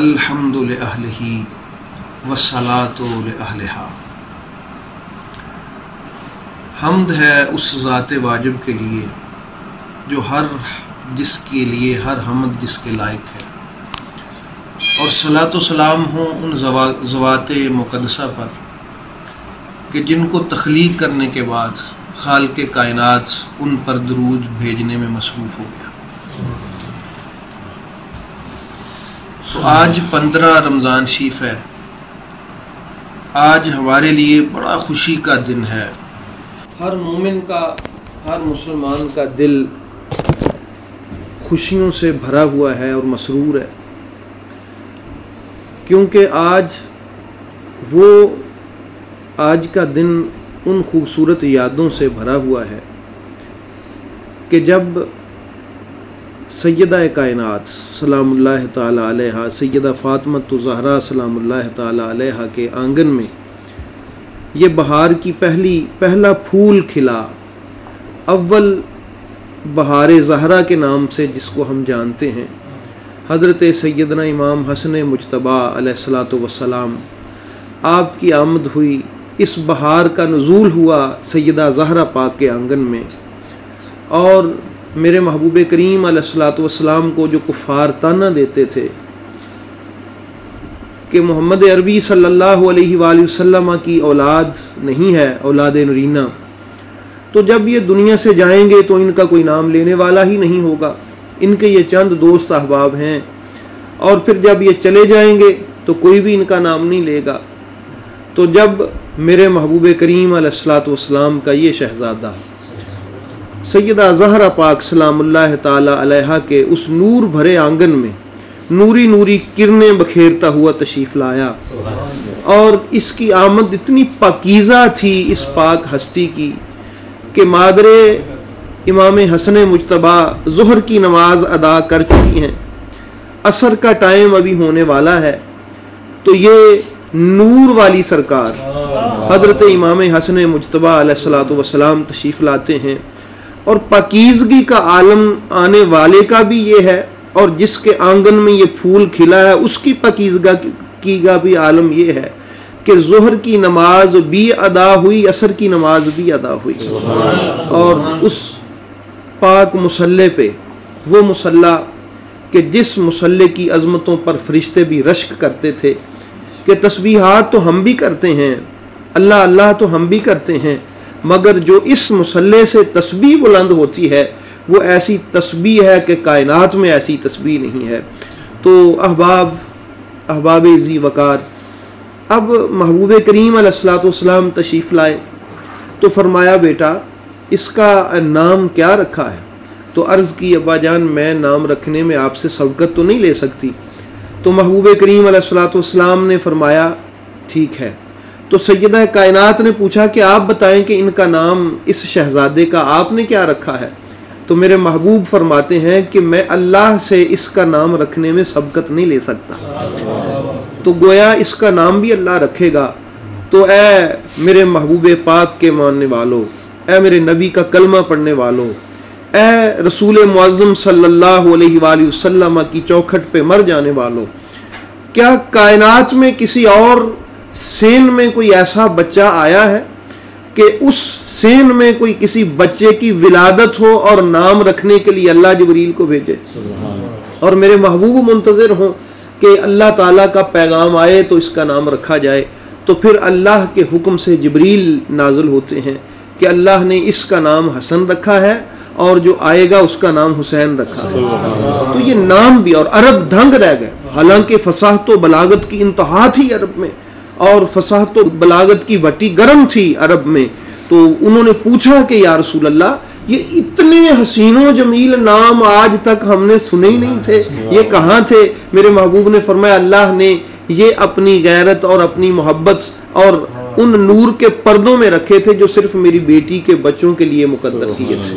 الحمد لأہلہ والصلاۃ لأہلہا۔ حمد ہے اس ذات واجب کے لیے جو جس کے لیے ہر حمد جس کے لائق ہے، اور صلاۃ و سلام ہوں ان ذوات مقدسہ پر کہ جن کو تخلیق کرنے کے بعد خالق کائنات ان پر درود بھیجنے میں مصروف ہو گیا۔ تو آج 15 رمضان شریف ہے، آج ہمارے لیے بڑا خوشی کا دن ہے۔ ہر مومن کا، ہر مسلمان کا دل خوشیوں سے بھرا ہوا ہے اور مسرور ہے، کیونکہ آج کا دن ان خوبصورت یادوں سے بھرا ہوا ہے کہ جب سیدہ کائنات سلام اللہ تعالی علیہا، سیدہ فاطمۃ الزہرا سلام اللہ تعالی علیہا کے آنگن میں یہ بہار کی پہلا پھول کھلا، اول بہار زہرا کے نام سے جس کو ہم جانتے ہیں، حضرت سیدنا امام حسن مجتبی علیہ الصلوۃ والسلام، آپ کی آمد ہوئی، اس بہار کا نزول ہوا سیدہ زہرا پاک کے آنگن میں، اور میرے محبوب کریم علیہ الصلوۃ والسلام کو جو کفار طعنہ دیتے تھے کہ محمد عربی صلی اللہ علیہ وآلہ وسلم کی اولاد نہیں ہے، اولاد نرینہ، تو جب یہ دنیا سے جائیں گے تو ان کا کوئی نام لینے والا ہی نہیں ہوگا، ان کے یہ چند دوست احباب ہیں، اور پھر جب یہ چلے جائیں گے تو کوئی بھی ان کا نام نہیں لے گا۔ تو جب میرے محبوب کریم علیہ الصلوۃ والسلام کا یہ شہزادہ سیدہ زہرا پاک سلام اللہ تعالی علیہا کے اس نور بھرے آنگن میں نوری کرنیں بکھیرتا ہوا تشریف لایا، اور اس کی آمد اتنی پاکیزہ تھی اس پاک ہستی کی کہ مادر امام حسن مجتبی ظہر کی نماز ادا کر چکی ہیں، عصر کا ٹائم ابھی ہونے والا ہے، تو یہ نور والی سرکار حضرت امام حسن مجتبی علیہ الصلوۃ والسلام تشریف لاتے ہیں، اور پاکیزگی کا عالم آنے والے کا بھی یہ ہے، اور جس کے آنگن میں یہ پھول کھلا ہے اس کی پاکیزگی کا بھی عالم یہ ہے کہ ظہر کی نماز بھی ادا ہوئی، عصر کی نماز بھی ادا ہوئی، اور اس پاک مصلی پہ، وہ مصلی کہ جس مصلی کی عظمتوں پر فرشتے بھی رشک کرتے تھے کہ تسبیحات تو ہم بھی کرتے ہیں، اللہ اللہ تو ہم بھی کرتے ہیں، مگر جو اس مصلی سے تسبیح بلند ہوتی ہے وہ ایسی تسبیح ہے کہ کائنات میں ایسی تسبیح نہیں ہے۔ تو احباب ذی وقار، اب محبوب کریم علیہ الصلوۃ والسلام تشریف لائے تو فرمایا بیٹا اس کا نام کیا رکھا ہے؟ تو عرض کی ابا جان میں نام رکھنے میں آپ سے سبقت تو نہیں لے سکتی۔ تو محبوب کریم علیہ الصلوۃ والسلام نے فرمایا ٹھیک ہے۔ تو سیدہ کائنات نے پوچھا کہ آپ بتائیں کہ ان کا نام اس شہزادے کا آپ نے کیا رکھا ہے؟ تو میرے محبوب فرماتے ہیں کہ میں اللہ سے اس کا نام رکھنے میں سبقت نہیں لے سکتا، تو گویا اس کا نام بھی اللہ رکھے گا۔ تو اے میرے محبوب پاک کے ماننے والو، اے میرے نبی کا کلمہ پڑھنے والو، اے رسول معظم صلی اللہ علیہ وآلہ وسلم کی چوکھٹ پہ مر جانے والو، کیا کائنات میں کسی اور سین میں کوئی ایسا بچہ آیا ہے کہ اس سین میں کوئی کسی بچے کی ولادت ہو اور نام رکھنے کے لیے اللہ جبریل کو بھیجے، اور میرے محبوب منتظر ہوں کہ اللہ تعالیٰ کا پیغام آئے تو اس کا نام رکھا جائے؟ تو پھر اللہ کے حکم سے جبریل نازل ہوتے ہیں کہ اللہ نے اس کا نام حسن رکھا ہے اور جو آئے گا اس کا نام حسین رکھا ہے۔ تو یہ نام بھی، اور عرب دھنگ رہ گئے، حالانکہ فصاحت و بلاغت کی انتہا تھی عرب میں، اور فصاحت و بلاغت کی بٹی گرم تھی عرب میں، تو انہوں نے پوچھا کہ یا رسول اللہ یہ اتنے حسین و جمیل نام آج تک ہم نے سنے ہی نہیں تھے، یہ کہاں تھے؟ میرے محبوب نے فرمایا اللہ نے یہ اپنی غیرت اور اپنی محبت اور ان نور کے پردوں میں رکھے تھے جو صرف میری بیٹی کے بچوں کے لیے مقدر کیے تھے۔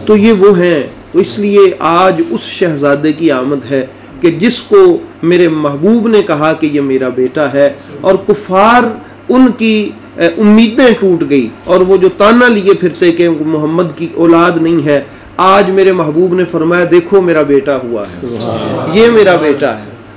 تو یہ وہ ہیں، تو اس لیے آج اس شہزادے کی آمد ہے کہ جس کو میرے محبوب نے کہا کہ یہ میرا بیٹا ہے، اور کفار ان کی امیدیں ٹوٹ گئی، اور وہ جو تانا لیے پھرتے کہ محمد کی اولاد نہیں ہے، آج میرے محبوب نے فرمایا دیکھو میرا بیٹا ہوا ہے، یہ میرا بیٹا ہے۔